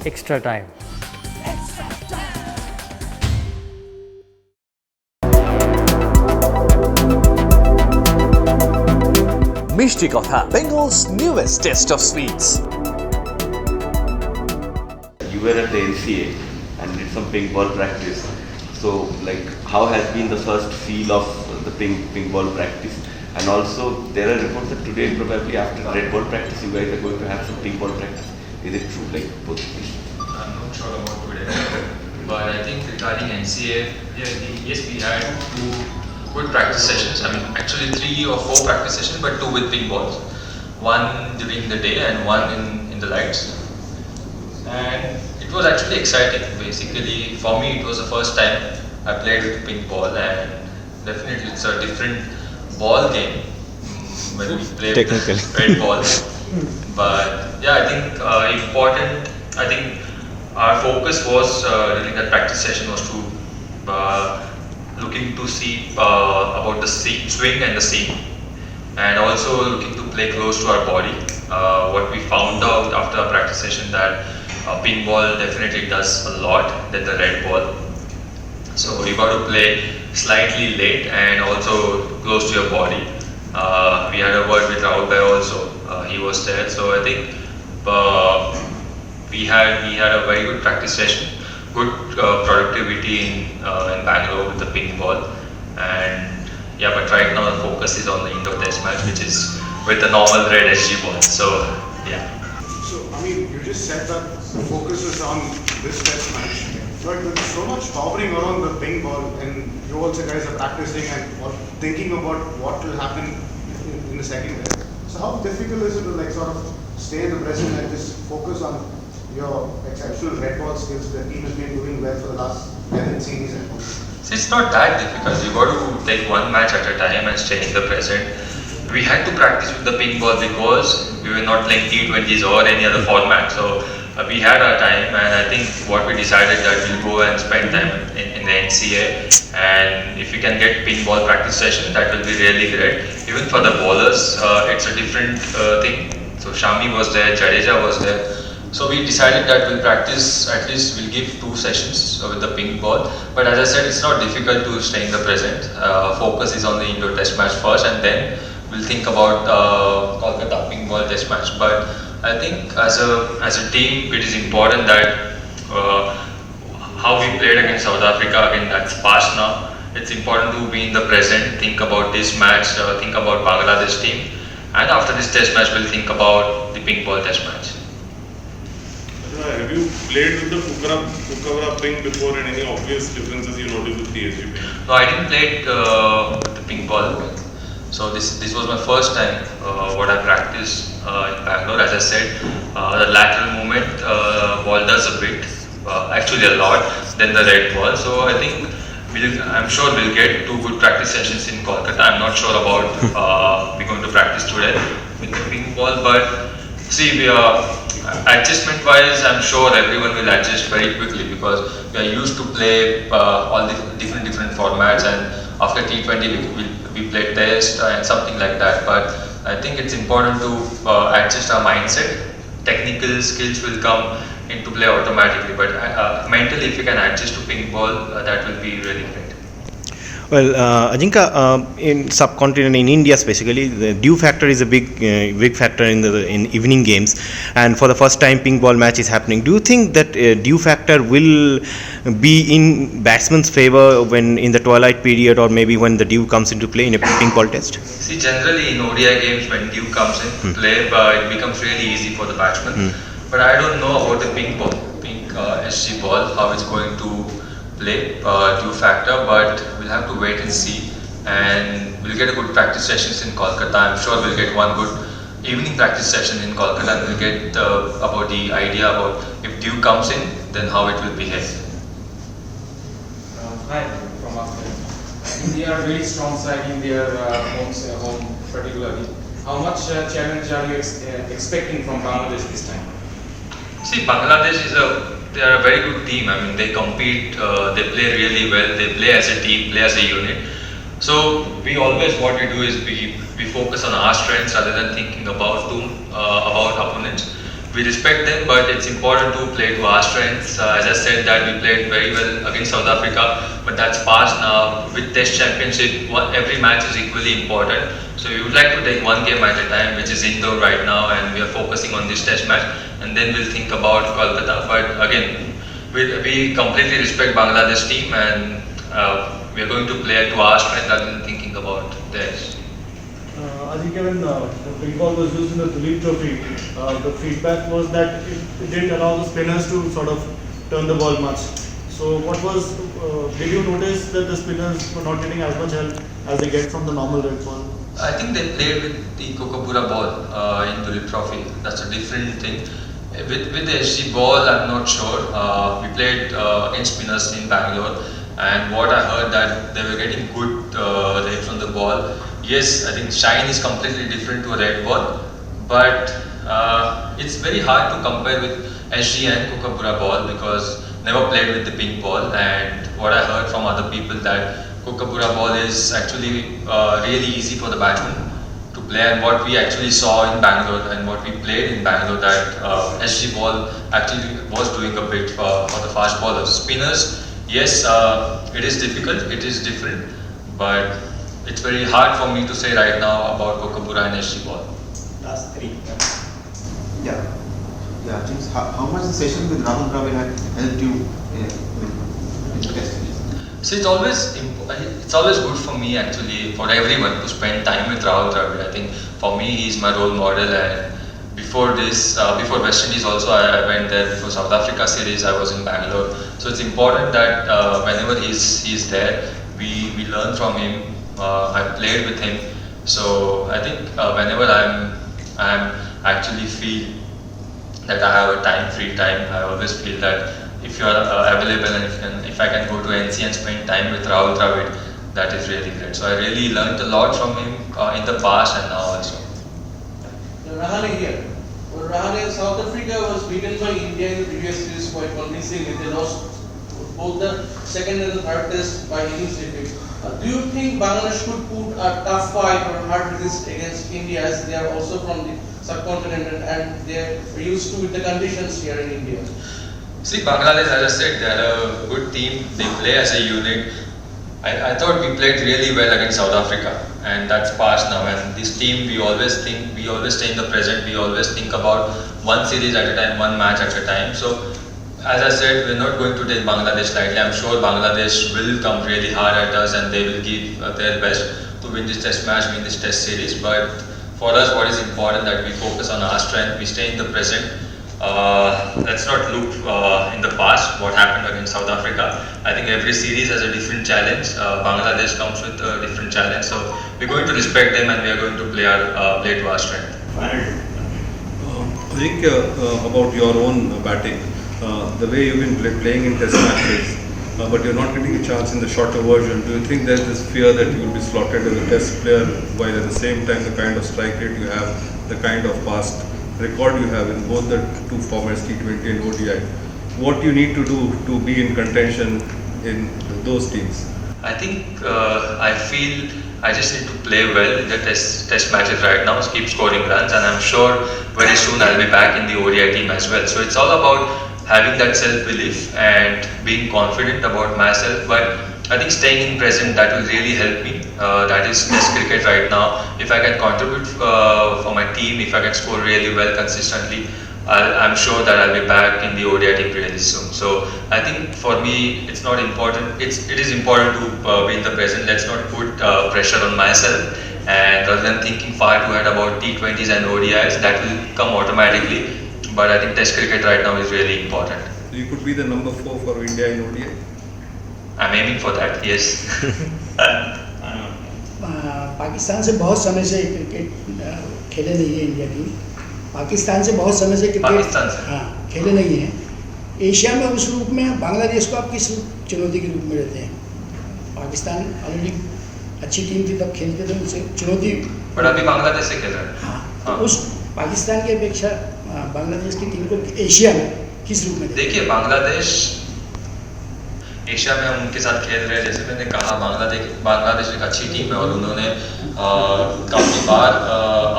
extra time. Mishti Kotha, Bengal's newest taste of sweets. You were at the NCA and did some ping ball practice. So, like, how has been the first feel of the ping ball practice? And also, there are reports that today, probably after red ball practice, you guys are going to have some ping ball practice. Is it true? Like both? I'm not sure about today, but I think regarding NCA, yes, we had 2 good practice sessions. I mean, actually 3 or 4 practice sessions, but 2 with ping balls. One during the day and one in the lights. And it was actually exciting. Basically, for me, it was the first time I played with ping ball, and definitely it's a different ball game when we play with the red ball. But yeah, I think important. I think our focus was during that practice session was to looking to see about the swing and the seam, and also looking to play close to our body. What we found out after our practice session that ping ball definitely does a lot than the red ball. So you got to play slightly late and also close to your body. We had a word with Rahul Bhai also. He was there. So I think we had a very good practice session, good productivity in Bangalore with the ping ball, and yeah. But right now the focus is on the indoor test match, which is with the normal red SG ball. So yeah. So I mean, you just said that the focus is on this test match, but there's so much hovering around the ping ball, and you also guys are practicing and thinking about what will happen in the second day. So how difficult is it to like sort of stay in the present and just focus on your exceptional red ball skills the team has been doing well for the last 11 series? So it's not that difficult. You got to take one match at a time and stay in the present. We had to practice with the ping ball because we were not playing T20s or any other format. So we had our time, and I think what we decided that we'll go and spend time in the NCA, and if we can get ping ball practice session, that will be really great. Even for the bowlers, it's a different thing. So Shami was there, Jadeja was there. So we decided that we'll practice, at least we'll give 2 sessions with the ping ball. But as I said, it's not difficult to stay in the present. Focus is on the indoor test match first, and then we'll think about Kolkata ping ball test match. But I think as a team, it is important that how we played against South Africa, again that's past now. It's important to be in the present, think about this match, think about Bangladesh team, and after this test match, we'll think about the ping ball test match. Have you played with the Kukavra ping before, and any obvious differences you noticed with the SG ping? No, I didn't play with the ping ball. So this was my first time what I practiced in Bangalore. As I said, the lateral movement ball does a bit, actually a lot, than the red ball. So I think I'm sure we'll get 2 good practice sessions in Kolkata. I'm not sure about we're going to practice today with the ping ball, but see, we are adjustment wise, I'm sure everyone will adjust very quickly because we are used to play all the different formats, and after T20 we play test and something like that. But I think it's important to adjust our mindset. Technical skills will come into play automatically, but mentally if you can adjust to ping ball, that will be really great. Well, Ajinkya, in subcontinent, in India specifically, the dew factor is a big factor in evening games, and for the first time ping ball match is happening. Do you think that dew factor will be in batsman's favor when in the twilight period, or maybe when the dew comes into play in a ping ball test? See, generally in ODI games when dew comes in play, it becomes really easy for the batsman. But I don't know about the pink SG ball, how it's going to play dew factor, but we'll have to wait and see, and we'll get a good practice sessions in Kolkata. I'm sure we'll get one good evening practice session in Kolkata, and we'll get about the idea about if dew comes in, then how it will behave. Hi, from Afghanistan. India are very strong side in their home particularly. How much challenge are you expecting from Bangladesh this time? See, Bangladesh they are a very good team. I mean, they compete, they play really well, they play as a team, play as a unit. So what we do is we focus on our strengths rather than thinking about opponents. we respect them, but it's important to play to our strengths. As I said, that we played very well against South Africa, but that's past now. With Test Championship, every match is equally important. So we would like to take one game at a time, which is indoor right now, and we are focusing on this Test match, and then we'll think about Kolkata. But again, we completely respect Bangladesh team, and we are going to play to our strength rather than thinking about theirs. Ajinkya, when the ping ball was used in the Tulip Trophy, the feedback was that it didn't allow the spinners to sort of turn the ball much. So what was, did you notice that the spinners were not getting as much help as they get from the normal red ball? I think they played with the Kookaburra ball in Tulip Trophy. That's a different thing. With the SG ball, I'm not sure. We played in spinners in Bangalore, and what I heard that they were getting good rates on the ball. Yes, I think shine is completely different to a red ball, but it's very hard to compare with SG and Kookaburra ball because never played with the pink ball. And what I heard from other people that Kookaburra ball is actually really easy for the batsman to play, and what we actually saw in Bangalore and what we played in Bangalore, that SG ball actually was doing a bit for the fast bowlers. Spinners, yes, it is difficult, it is different, but it's very hard for me to say right now about Kookaburra and SG ball. Last three. Yeah. James, how much the session with Rahul Dravid had helped you in the test? So it's always good for me, actually, for everyone to spend time with Rahul Dravid. I think for me he's my role model, and before this, before West Indies also I went there. Before South Africa series I was in Bangalore. So it's important that whenever he's there, we learn from him. I played with him, so I think whenever I'm actually feel that I have a free time, I always feel that if you are available and if I can go to NC and spend time with Rahul Dravid, that is really great. So I really learned a lot from him in the past and now also. Rahane here. Well, Rahane, South Africa was beaten by India in the previous series quite convincingly. They lost both the second and the third test by innings defeat. Do you think Bangladesh could put a tough fight or hard resist against India, as they are also from the subcontinent and they are used to with the conditions here in India? See, Bangladesh, as I said, they are a good team. They play as a unit. I thought we played really well against South Africa, and that's past now. And this team, we always stay in the present. We always think about one series at a time, one match at a time. So, as I said, we're not going to take Bangladesh lightly. I'm sure Bangladesh will come really hard at us and they will give their best to win this test match, win this test series. But for us, what is important that we focus on our strength, we stay in the present. Let's not look in the past, what happened against South Africa. I think every series has a different challenge. Bangladesh comes with a different challenge. So we're going to respect them and we are going to play to our strength. Ajinkya, about your own batting. The way you've been playing in test matches, but you're not getting a chance in the shorter version. Do you think there's this fear that you will be slotted as a test player, while at the same time the kind of strike rate you have, the kind of past record you have in both the two formats, T20 and ODI? What do you need to do to be in contention in those teams? I think I feel I just need to play well in the test matches right now, keep scoring runs, and I'm sure very soon I'll be back in the ODI team as well. So it's all about having that self-belief and being confident about myself, but I think staying in present, that will really help me. That is test cricket right now. If I can contribute for my team, if I can score really well consistently, I'm sure that I'll be back in the ODI team really soon. So I think for me, it's not important. It is important to be in the present. Let's not put pressure on myself, and rather than thinking far too ahead about T20s and ODIs, that will come automatically. But I think test cricket right now is really important. So you could be the number 4 for India in ODI? I'm aiming for that, yes. Pakistan से बहुत समय से cricket खेले नहीं है India team. Pakistan से बहुत समय से क्रिकेट खेले नहीं है। एशिया में उस रूप में बांग्लादेश को आप किस चुनौती के रूप में रहते हैं? पाकिस्तान ऑलरेडी अच्छी टीम थी, तब खेलते थे, उनसे चुनौती। बट अभी बांग्लादेश से खेल रहे हैं। हाँ, उस पाकिस्तान की अपेक्षा बांग्लादेश की टीम को एशिया में किस रूप में? देखिए, बांग्लादेश एशिया में हम उनके साथ खेल रहे हैं, जैसे मैंने कहा बांग्लादेश एक अच्छी टीम है और उन्होंने काफ़ी बार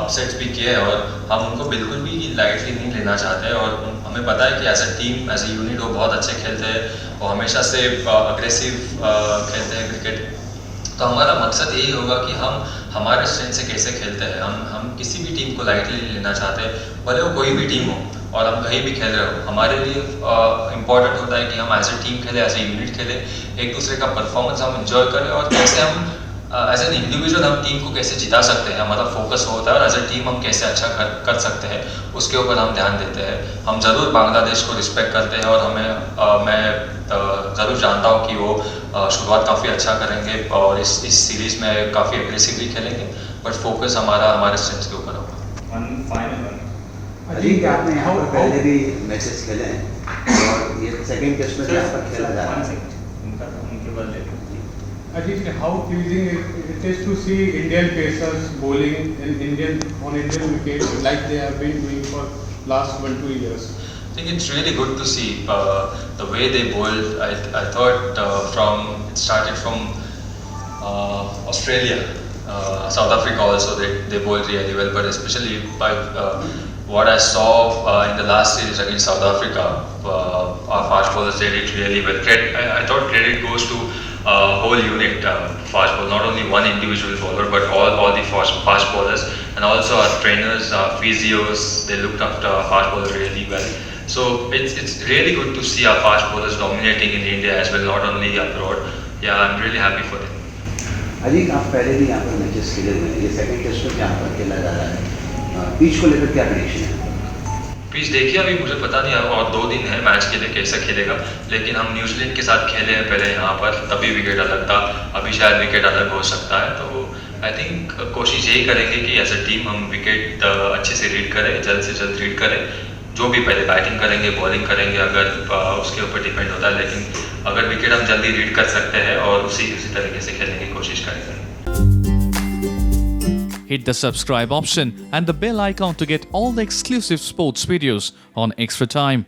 अपसेट्स भी किए हैं और हम उनको बिल्कुल भी लाइटली नहीं लेना चाहते और हमें पता है कि as a team as a unit वो बहुत अच्छे खेलते हैं और हमेशा से अग्रेसिव खेलते हैं क्रिकेट। तो हमारा मकसद यही होगा कि हम हमारे स्ट्रेंथ से कैसे खेलते हैं। हम किसी भी टीम को लाइटली नहीं लेना चाहते, भले वो कोई भी टीम हो और हम कहीं भी खेल रहे हो। हमारे लिए इम्पॉर्टेंट होता है कि हम एज ए टीम खेलें, एज ए यूनिट खेलें, एक दूसरे का परफॉर्मेंस हम इंजॉय करें और कैसे हम एज एन इंडिविजुअल हम टीम को कैसे जिता सकते हैं, हमारा फोकस होता है और एज ए टीम हम कैसे अच्छा कर सकते हैं उसके ऊपर हम ध्यान देते हैं। हम ज़रूर बांग्लादेश को रिस्पेक्ट करते हैं और मैं ज़रूर जानता हूँ कि वो शुरुआत काफ़ी अच्छा करेंगे और इस सीरीज़ में काफ़ी एग्रेसिवली खेलेंगे, बट फोकस हमारा हमारे स्ट्रेंथ के ऊपर होगा। अजींक्य, आपने यहाँ पर पहले भी मैचेस खेले हैं और ये सेकंड टेस्ट में यहाँ पर खेला जा रहा है। Ajinkya, how pleasing it is to see Indian pacers bowling on Indian wicket like they have been doing for last 1-2 years. I think it's really good to see the way they bowled. I thought it started from Australia, South Africa also they bowled really well, but especially by what I saw in the last series against South Africa, our fast bowlers did it really well. I thought credit goes to whole unit fast bowler, not only one individual bowler, but all the fast bowlers, and also our trainers, physios, they looked after our fast bowler really well. So it's really good to see our fast bowlers dominating in India as well, not only abroad. Yeah, I'm really happy for them. अजींक्य, आप पहले भी यहाँ पर matches खेले हुए हैं, ये second test में यहाँ पर खेला जा रहा है, पिच को लेकर क्या प्रेडिक्शन है? पिच देखिए, अभी मुझे पता नहीं और 2 दिन है मैच के लिए कैसे खेलेगा, लेकिन हम न्यूजीलैंड के साथ खेले हैं पहले यहाँ पर, तभी विकेट अलग था, अभी शायद विकेट अलग हो सकता है। तो आई थिंक कोशिश यही करेंगे कि एज ए टीम हम विकेट अच्छे से रीड करें, जल्द से जल्द रीड करें, जो भी पहले बैटिंग करेंगे बॉलिंग करेंगे अगर उसके ऊपर डिपेंड होता है, लेकिन अगर विकेट हम जल्दी रीड कर सकते हैं और उसी तरीके से खेलने की कोशिश करेंगे। Hit the subscribe option and the bell icon to get all the exclusive sports videos on Extra Time.